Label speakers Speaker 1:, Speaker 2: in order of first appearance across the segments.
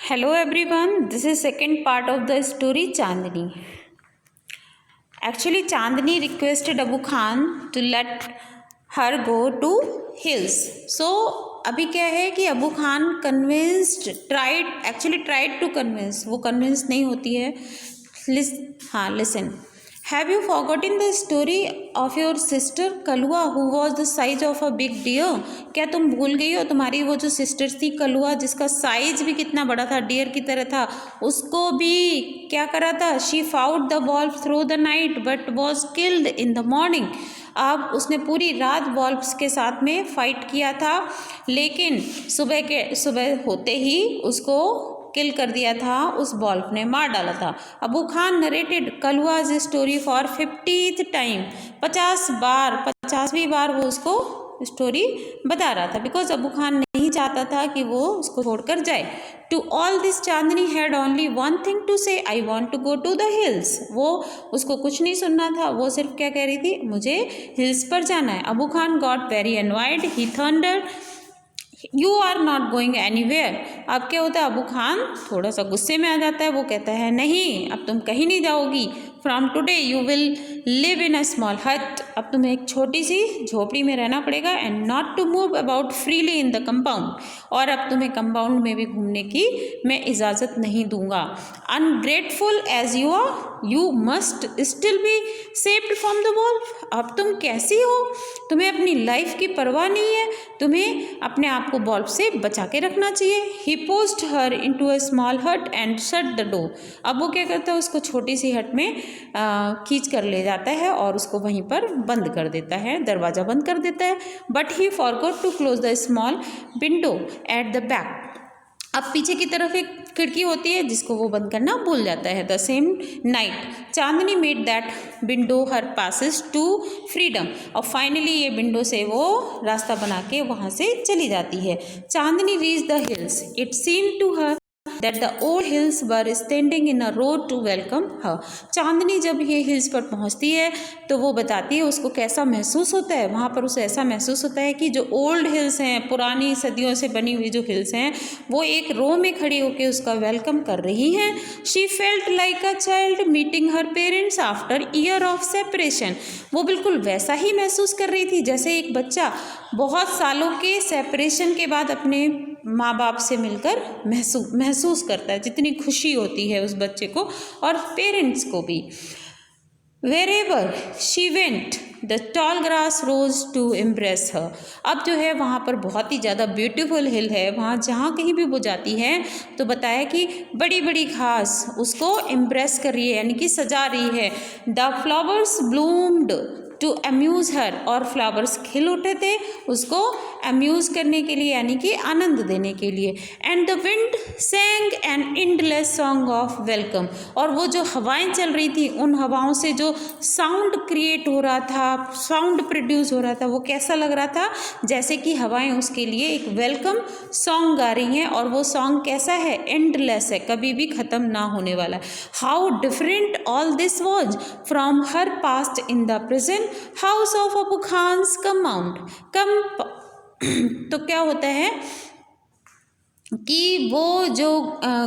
Speaker 1: Hello everyone, this is second part of the story Chandni. Actually, Chandni requested Abu Khan to let her go to hills. So अभी क्या है कि Abu Khan tried to convince, वो convince नहीं होती है. Listen. Have you forgotten the story of your sister Kalua who was the size of a big deer. क्या तुम भूल गई हो तुम्हारी वो जो सिस्टर थी कलुआ, जिसका साइज भी कितना बड़ा था, डियर की तरह था. उसको भी क्या करा था. She fought the wolf through the night but was killed in the morning. अब उसने पूरी रात वॉल्फ्स के साथ में फाइट किया था, लेकिन सुबह होते ही उसको किल कर दिया था, उस वॉल्फ ने मार डाला था. Abu Khan narrated Kalua's story for 50th time. 50वीं बार वो उसको स्टोरी बता रहा था, बिकॉज अबू खान नहीं चाहता था कि वो उसको छोड़कर जाए. To all this Chandni had only one thing to say, I want to go to the hills. वो उसको कुछ नहीं सुनना था, वो सिर्फ क्या कह रही थी, मुझे हिल्स पर जाना है. Abu Khan got very annoyed. He thundered, you are not going anywhere. अब क्या होता है, अबू खान थोड़ा सा गुस्से में आ जाता है. वो कहता है नहीं, अब तुम कहीं नहीं जाओगी. From today you will live in a small हट. अब तुम्हें एक छोटी सी झोपड़ी में रहना पड़ेगा. And not to move about freely in the compound. और अब तुम्हें कंपाउंड में भी घूमने की मैं इजाज़त नहीं दूंगा. Ungrateful as you are, you must still be saved from the wolf. अब तुम कैसी हो, तुम्हें अपनी लाइफ की परवाह नहीं है, तुम्हें अपने आप को वॉल्फ से बचा के रखना चाहिए. He post her into a small hut and shut the door. अब वो क्या करता है, उसको छोटी सी हट में खींच कर ले जाता है और उसको वहीं पर बंद कर देता है, दरवाज़ा बंद कर देता है. But he forgot to close the small window at the back. अब पीछे की तरफ एक खिड़की होती है जिसको वो बंद करना भूल जाता है. The same night Chandni made that window her passage to freedom. और फाइनली ये विंडो से वो रास्ता बना के वहाँ से चली जाती है. Chandni reach the hills. It seem to her that the old hills were standing in a row to welcome her. चांदनी जब ये हिल्स पर पहुंचती है तो वो बताती है उसको कैसा महसूस होता है. वहाँ पर उसे ऐसा महसूस होता है कि जो ओल्ड हिल्स हैं, पुरानी सदियों से बनी हुई जो हिल्स हैं, वो एक रो में खड़ी होकर उसका वेलकम कर रही हैं. She felt like a child meeting her parents after year of separation. वो बिल्कुल वैसा ही महसूस कर रही थी जैसे एक बच्चा बहुत सालों के सेपरेशन के बाद अपने माँ बाप से मिलकर महसूस करता है, जितनी खुशी होती है उस बच्चे को और पेरेंट्स को भी. Wherever she went, the tall grass rose to embrace her. अब जो है वहाँ पर बहुत ही ज़्यादा ब्यूटीफुल हिल है. वहाँ जहाँ कहीं भी वो जाती है तो बताया कि बड़ी बड़ी घास उसको एम्ब्रेस कर रही है, यानी कि सजा रही है. The flowers bloomed to amuse her. और फ्लावर्स खिल उठे थे उसको अम्यूज़ करने के लिए, यानी कि आनंद देने के लिए. And the wind sang an endless song of welcome. और वो जो हवाएं चल रही थी, उन हवाओं से जो साउंड क्रिएट हो रहा था, साउंड प्रोड्यूस हो रहा था, वो कैसा लग रहा था, जैसे कि हवाएं उसके लिए एक वेलकम सॉन्ग गा रही हैं. और वो सॉन्ग कैसा है, एंडलेस है, कभी भी ख़त्म ना होने वाला. How different all this was from her past in the present house of Abu Khan's तो क्या होता है कि वो जो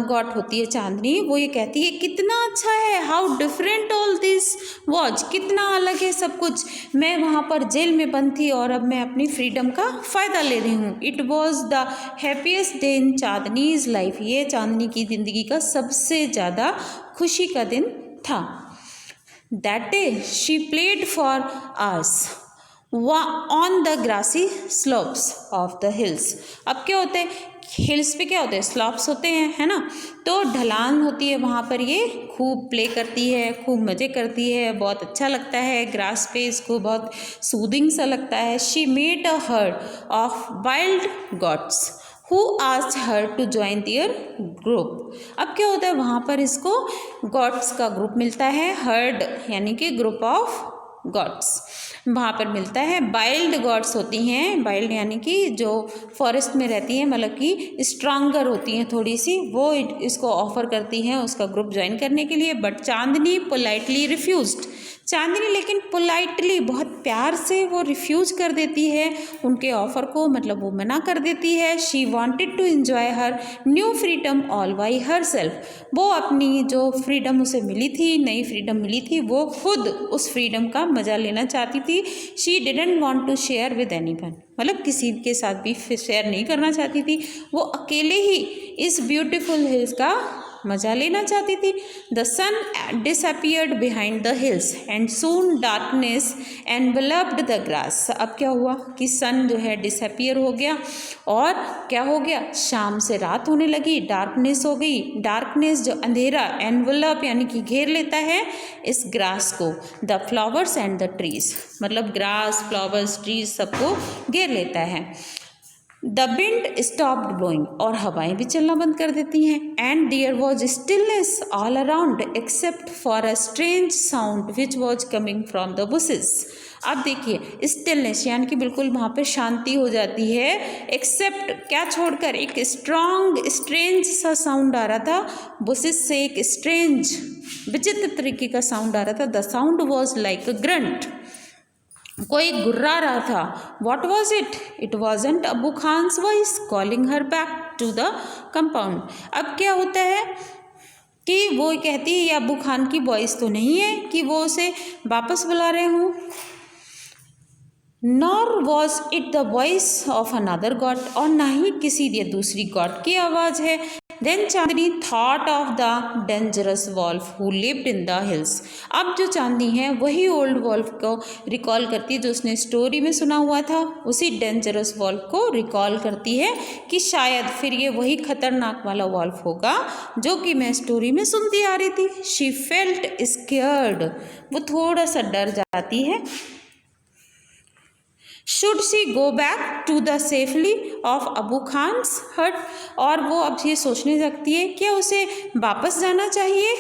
Speaker 1: गॉड होती है चांदनी, वो ये कहती है कितना अच्छा है. How different all this was, कितना अलग है सब कुछ. मैं वहाँ पर जेल में बंद थी और अब मैं अपनी फ्रीडम का फ़ायदा ले रही हूँ. It was the happiest day in Chandni's life. ये चांदनी की ज़िंदगी का सबसे ज़्यादा खुशी का दिन था. That day she played for hours on the grassy slopes of the hills. अब क्या होते हैं, हिल्स पे क्या होते हैं, स्लॉप्स होते हैं, है ना. तो ढलान होती है वहाँ पर, ये खूब प्ले करती है, खूब मज़े करती है, बहुत अच्छा लगता है ग्रास पे, इसको बहुत सूदिंग सा लगता है. She met a herd of wild goats who asked her to join their group. अब क्या होता है, वहाँ पर इसको गॉड्स का ग्रुप मिलता है. हर्ड यानी कि ग्रुप ऑफ गॉड्स वहाँ पर मिलता है. वाइल्ड गॉड्स होती हैं, वाइल्ड यानी कि जो फॉरेस्ट में रहती हैं, मतलब कि स्ट्रांगर होती हैं थोड़ी सी, वो इसको ऑफर करती हैं उसका ग्रुप ज्वाइन करने के लिए. But Chandni politely refused. Chandni लेकिन पोलाइटली, बहुत प्यार से वो रिफ्यूज़ कर देती है उनके ऑफ़र को, मतलब वो मना कर देती है। She wanted to enjoy her new freedom all by herself. वो अपनी जो फ्रीडम उसे मिली थी, नई फ्रीडम मिली थी, वो खुद उस फ्रीडम का मज़ा लेना चाहती थी। She didn't want to share with anyone, मतलब किसी के साथ भी शेयर नहीं करना चाहती थी, वो अकेले ही इस ब्यूटीफुल हिल्स का मज़ा लेना चाहती थी। The sun disappeared behind the hills and soon darkness enveloped the grass. अब क्या हुआ कि सन जो है डिसअपियर हो गया और क्या हो गया, शाम से रात होने लगी, डार्कनेस हो गई। डार्कनेस जो अंधेरा, एनवलप यानी कि घेर लेता है इस ग्रास को, the flowers and the trees, मतलब ग्रास, फ्लावर्स, ट्रीज सबको घेर लेता है। द विंड स्टॉप्ड ब्लोइंग, और हवाएं भी चलना बंद कर देती हैं। And there was stillness all around except for a strange sound which was coming from the bushes. अब देखिए स्टिलनेस यानी कि बिल्कुल वहाँ पे शांति हो जाती है, एक्सेप्ट क्या छोड़कर, एक स्ट्रॉन्ग स्ट्रेंज सा साउंड आ रहा था बुसेस से, एक स्ट्रेंज विचित्र तरीके का साउंड आ रहा था। The sound was like a grunt, कोई गुर्रा रहा था। What was it? It wasn't Abu Khan's voice calling her back to the compound. अब क्या होता है कि वो कहती है ये अबू खान की वॉइस तो नहीं है कि वो उसे वापस बुला रहे हों, nor was it the voice of another goat, और ना ही किसी दूसरी गॉड की आवाज़ है। Then Chandni thought of the dangerous wolf who lived in the hills. अब जो चांदनी है वही ओल्ड वॉल्फ को रिकॉल करती है जो उसने स्टोरी में सुना हुआ था, उसी डेंजरस वॉल्फ को रिकॉल करती है कि शायद फिर ये वही खतरनाक वाला वॉल्फ होगा जो कि मैं स्टोरी में सुनती आ रही थी। शी फेल्ट स्केयर्ड, वो थोड़ा सा डर जाती है। Should she go back to the safety of Abu Khan's hut, और वो अब ये सोचने लगती है क्या उसे वापस जाना चाहिए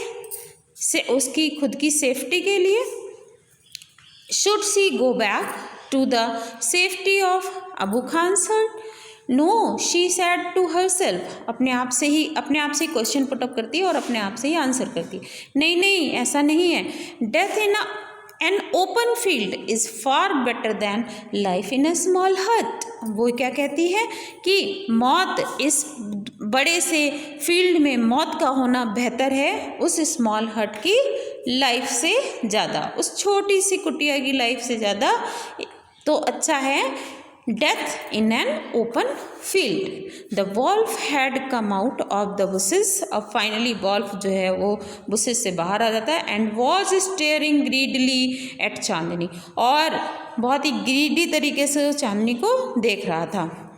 Speaker 1: से उसकी खुद की सेफ्टी के लिए। Should she go back to the safety of Abu Khan's hut, no she said to herself, अपने आप से क्वेश्चन पुटअप करती है और अपने आप से ही आंसर करती है, नहीं नहीं ऐसा नहीं है। Death in an open field is far better than life in a small हट। वो क्या कहती है कि मौत इस बड़े से फील्ड में मौत का होना बेहतर है उस स्मॉल हट की लाइफ से ज़्यादा, उस छोटी सी कुटिया की लाइफ से ज़्यादा तो अच्छा है death in an open field. The wolf had come out of the bushes, अब फाइनली वॉल्फ जो है वो बुसेस से बाहर आ जाता है। And was staring greedily at Chandni, और बहुत ही ग्रीडी तरीके से चांदनी को देख रहा था।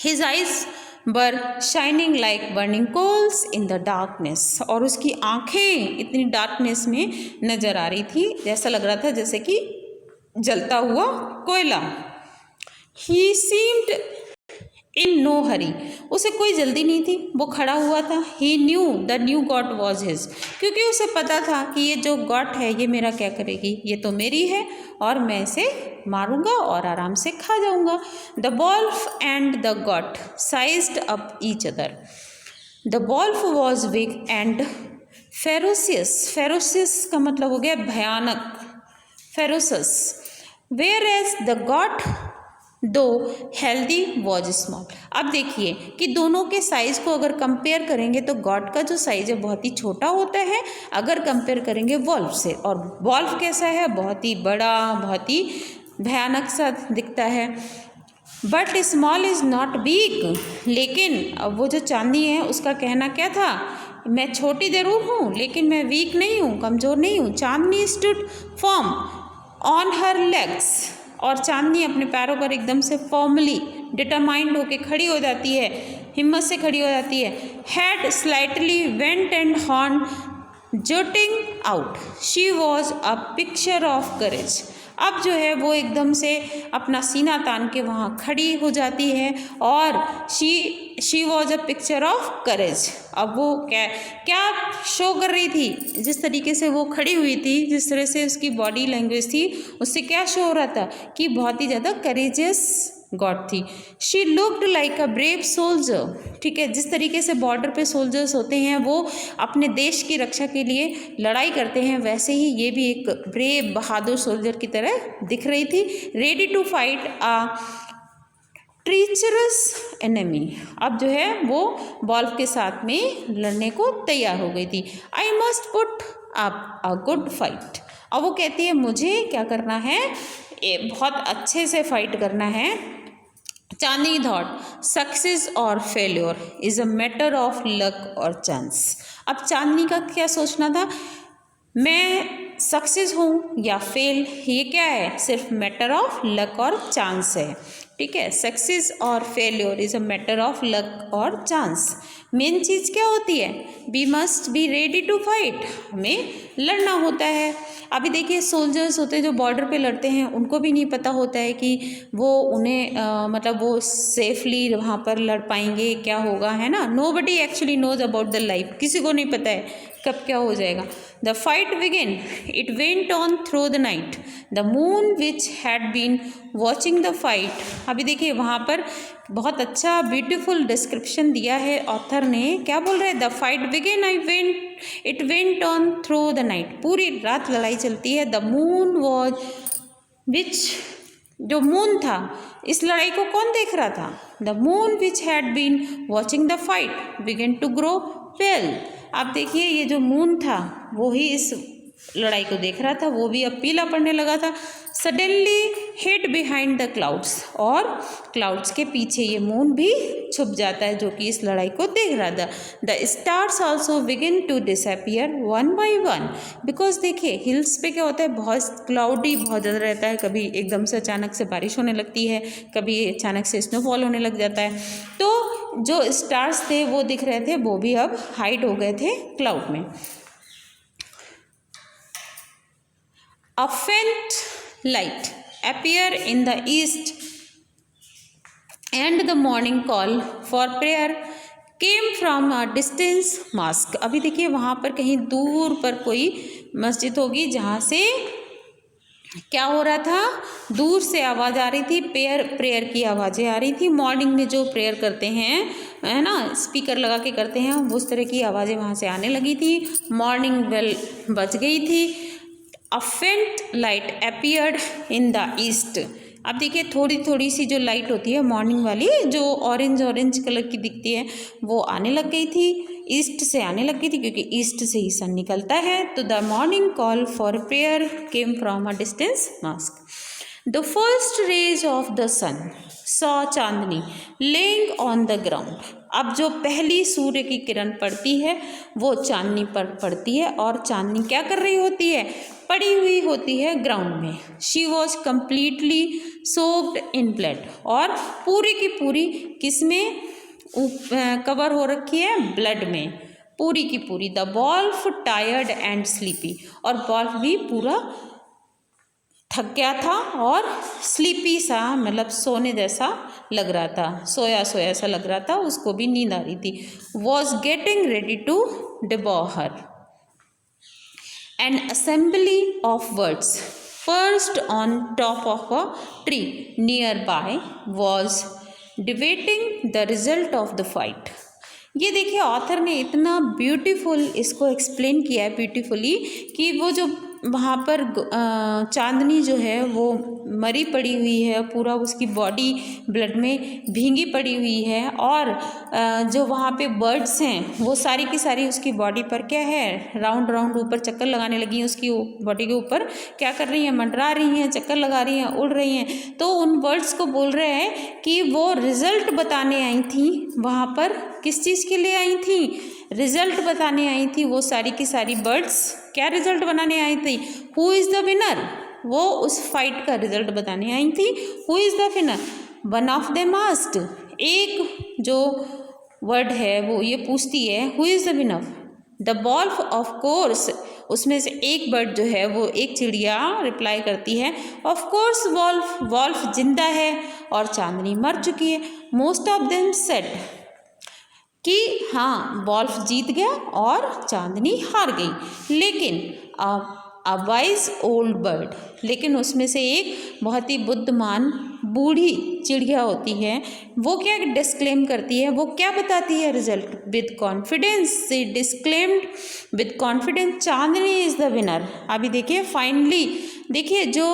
Speaker 1: His eyes were shining like burning coals in the darkness, और उसकी आँखें इतनी डार्कनेस में नज़र आ रही थी, जैसा लग रहा था जैसे कि जलता हुआ कोयला। He seemed in no hurry, उसे कोई जल्दी नहीं थी, वो खड़ा हुआ था। He knew the new God was his, क्योंकि उसे पता था कि ये जो गॉड है ये मेरा क्या करेगी, ये तो मेरी है और मैं इसे मारूंगा और आराम से खा जाऊंगा। The wolf and the goat sized up each other. The wolf was big and ferocious. Ferocious का मतलब हो गया भयानक, ferocious. Whereas the goat दो हेल्दी वॉज स्मॉल। अब देखिए कि दोनों के साइज़ को अगर कंपेयर करेंगे तो गॉड का जो साइज़ है बहुत ही छोटा होता है अगर कंपेयर करेंगे वॉल्फ से, और वॉल्फ कैसा है, बहुत ही बड़ा, बहुत ही भयानक सा दिखता है। But small is not weak, लेकिन अब वो जो चांदी है उसका कहना क्या था, मैं छोटी ज़रूर हूँ लेकिन मैं वीक नहीं हूँ, कमज़ोर नहीं हूँ। Chandni stood firm on her legs, और चांदनी अपने पैरों पर एकदम से फॉर्मली डिटरमाइंड होके खड़ी हो जाती है, हिम्मत से खड़ी हो जाती है। Head slightly bent and horn jutting out, she was a picture of courage. अब जो है वो एकदम से अपना सीना तान के वहाँ खड़ी हो जाती है और she she was a picture of courage. अब वो क्या क्या शो कर रही थी, जिस तरीके से वो खड़ी हुई थी, जिस तरह से उसकी बॉडी लैंग्वेज थी, उससे क्या शो हो रहा था कि बहुत ही ज़्यादा करेजियस गॉड थी। She looked like a brave soldier, ठीक है, जिस तरीके से बॉर्डर पे सोल्जर्स होते हैं वो अपने देश की रक्षा के लिए लड़ाई करते हैं, वैसे ही ये भी एक ब्रेव बहादुर सोल्जर की तरह दिख रही थी। Ready to fight a treacherous enemy, अब जो है वो वॉल्फ के साथ में लड़ने को तैयार हो गई थी। I must put up a good fight, अब वो कहती है मुझे क्या करना है, बहुत अच्छे से फाइट करना है। चांदनी थॉट सक्सेस और failure is a matter of luck और चांस। अब चांदनी का क्या सोचना था, मैं सक्सेस हूँ या फेल, ये क्या है, सिर्फ मैटर ऑफ लक और चांस है, ठीक है। सक्सेस और failure is a matter of luck और चांस। मेन चीज़ क्या होती है, we must be ready to fight, हमें लड़ना होता है। अभी देखिए सोल्जर्स होते हैं जो बॉर्डर पे लड़ते हैं, उनको भी नहीं पता होता है कि वो उन्हें मतलब वो सेफली वहाँ पर लड़ पाएंगे, क्या होगा, है ना। Nobody actually knows about the life, किसी को नहीं पता है कब क्या हो जाएगा। The fight begin, it went on through the night, the moon which had been watching the fight. अभी देखिए वहाँ पर बहुत अच्छा ब्यूटीफुल डिस्क्रिप्शन दिया है ऑथर ने, क्या बोल रहे हैं, the fight begin it went on through the night, पूरी रात लड़ाई चलती है। द मून वॉज विच, जो मून था, इस लड़ाई को कौन देख रहा था, the moon which had been watching the fight begin to grow pale. आप देखिए ये जो मून था वो ही इस लड़ाई को देख रहा था, वो भी अब पीला पड़ने लगा था। Suddenly hid behind the clouds, और क्लाउड्स के पीछे ये मून भी छुप जाता है जो कि इस लड़ाई को देख रहा था। The stars also begin to disappear one by one, because देखिए हिल्स पे क्या होता है, बहुत क्लाउडी बहुत ज़्यादा रहता है, कभी एकदम से अचानक से बारिश होने लगती है, कभी अचानक से स्नोफॉल होने लग जाता है, तो जो स्टार्स थे वो दिख रहे थे वो भी अब हाइड हो गए थे क्लाउड में। A faint light appeared in the east, and the morning call for prayer came from a distant mosque। अभी देखिए वहाँ पर कहीं दूर पर कोई मस्जिद होगी जहाँ से क्या हो रहा था, दूर से आवाज़ आ रही थी, प्रेयर की आवाज़ें आ रही थी। मॉर्निंग में जो प्रेयर करते हैं, है ना, स्पीकर लगा के करते हैं, उस तरह की आवाज़ें वहाँ से आने लगी थी। मॉर्निंग बेल बज गई थी। अ फेंट light appeared in the east. अब देखिए थोड़ी थोड़ी सी जो लाइट होती है मॉर्निंग वाली, जो ऑरेंज कलर की दिखती है, वो आने लग गई थी, ईस्ट से आने लग गई थी, क्योंकि ईस्ट से ही सन निकलता है। तो the morning call for prayer came from a distance mosque. The first rays of the sun saw Chandni lying on the ground. अब जो पहली सूर्य की किरण पड़ती है वो चांदनी पर पड़ती है, और चांदनी क्या कर रही होती है, पड़ी हुई होती है ग्राउंड में। She was completely soaked in blood, और पूरी की पूरी किसमें कवर हो रखी है, ब्लड में, पूरी की पूरी। The wolf tired and sleepy, और वॉल्फ भी पूरा थक गया था और स्लीपी सा, मतलब सोने जैसा लग रहा था, सोया सोया सा लग रहा था, उसको भी नींद आ रही थी। Was getting ready to devour an assembly of birds पर्ched on top of a tree nearby was debating the result of the fight। ये देखिए ऑथर ने इतना ब्यूटीफुल इसको एक्सप्लेन किया है ब्यूटीफुली, कि वो जो वहाँ पर चांदनी जो है वो मरी पड़ी हुई है, पूरा उसकी बॉडी ब्लड में भींगी पड़ी हुई है, और जो वहाँ पे बर्ड्स हैं वो सारी की सारी उसकी बॉडी पर क्या है, राउंड राउंड ऊपर चक्कर लगाने लगी हैं, उसकी बॉडी के ऊपर क्या कर रही हैं, मंडरा रही हैं, चक्कर लगा रही हैं, उड़ रही हैं। तो उन बर्ड्स को बोल रहे हैं कि वो रिजल्ट बताने आई थी वहाँ पर, किस चीज़ के लिए आई थी, रिजल्ट बताने आई थी। वो सारी की सारी बर्ड्स क्या रिजल्ट बनाने आई थी, हु इज़ द विनर, वो उस फाइट का रिजल्ट बताने आई थी। Who is the winner, one of them asked, एक जो वर्ड है वो ये पूछती है, who is the winner, the wolf of course, उसमें से एक बर्ड जो है वो एक चिड़िया रिप्लाई करती है, ऑफ कोर्स वॉल्फ जिंदा है और चांदनी मर चुकी है। मोस्ट ऑफ देम सेड, कि हाँ वॉल्फ जीत गया और चांदनी हार गई। लेकिन अ वाइज ओल्ड बर्ड, लेकिन उसमें से एक बहुत ही बुद्धिमान बूढ़ी चिड़िया होती है, वो क्या डिस्क्लेम करती है, वो क्या बताती है result, with confidence she disclaimed with confidence Chandni is the winner. अभी देखिए फाइनली, देखिए जो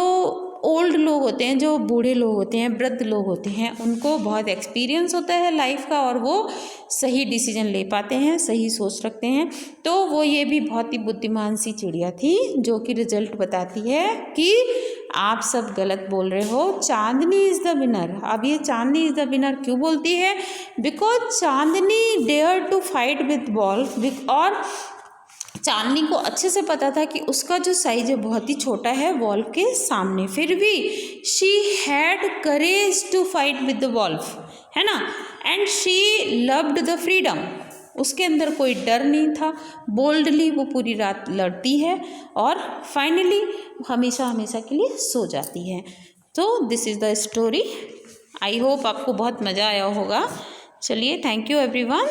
Speaker 1: ओल्ड लोग होते हैं, जो बूढ़े लोग होते हैं, वृद्ध लोग होते हैं, उनको बहुत एक्सपीरियंस होता है लाइफ का और वो सही डिसीजन ले पाते हैं, सही सोच रखते हैं। तो वो ये भी बहुत ही बुद्धिमान सी चिड़िया थी जो कि रिजल्ट बताती है कि आप सब गलत बोल रहे हो, चांदनी इज द विनर। अब ये चांदनी इज द विनर क्यों बोलती है, because Chandni dare to fight with wolf, और चांदनी को अच्छे से पता था कि उसका जो साइज है बहुत ही छोटा है वॉल्फ के सामने, फिर भी she had courage to fight with the wolf, है ना, and she loved the freedom. उसके अंदर कोई डर नहीं था, बोल्डली वो पूरी रात लड़ती है और फाइनली हमेशा हमेशा के लिए सो जाती है। तो this is the story. I hope आपको बहुत मज़ा आया होगा। चलिए, thank you everyone,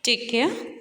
Speaker 1: take care.